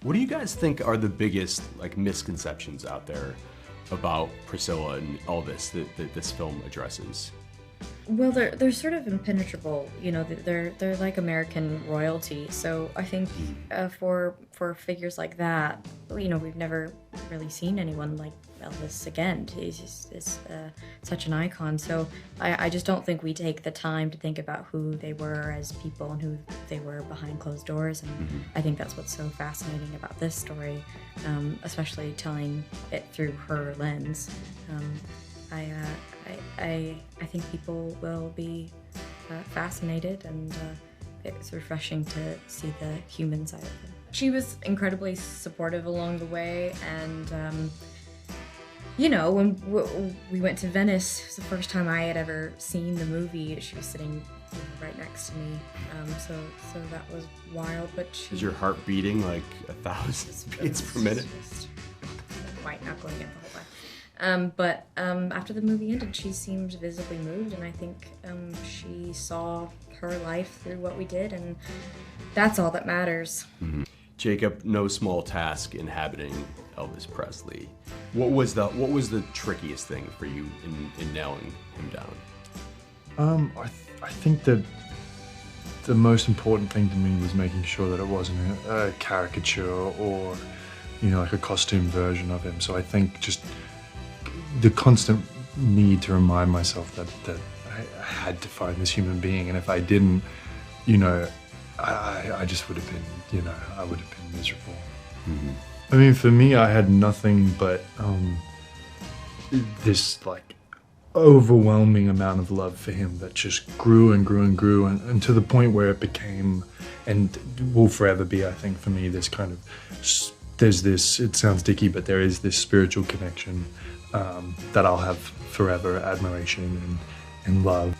What do you guys think are the biggest like misconceptions out there about Priscilla and Elvis that this film addresses? Well, they're sort of impenetrable, you know. They're like American royalty. So I think for figures like that, you know, we've never really seen anyone like Elvis again. He's just such an icon. So I just don't think we take the time to think about who they were as people and who they were behind closed doors. And I think that's what's so fascinating about this story, especially telling it through her lens. I think people will be fascinated, and it's refreshing to see the human side of it. She was incredibly supportive along the way, and you know, when we went to Venice, it was the first time I had ever seen the movie. She was sitting right next to me, so that was wild. But Is your heart beating like 1,000 beats per minute? Just white knuckling it the whole time. But after the movie ended, she seemed visibly moved, and I think she saw her life through what we did, and that's all that matters. Mm-hmm. Jacob, no small task inhabiting Elvis Presley. What was the trickiest thing for you in nailing him down? I think that the most important thing to me was making sure that it wasn't a caricature or, you know, like a costume version of him. So I think just the constant need to remind myself that I had to find this human being, and if I didn't, you know, I just would have been, you know, I would have been miserable. Mm-hmm. I mean, for me, I had nothing but this like overwhelming amount of love for him that just grew and grew and grew, and to the point where it became, and will forever be, I think, for me, this kind of, there's this, it sounds dicky, but there is this spiritual connection that I'll have forever admiration and love.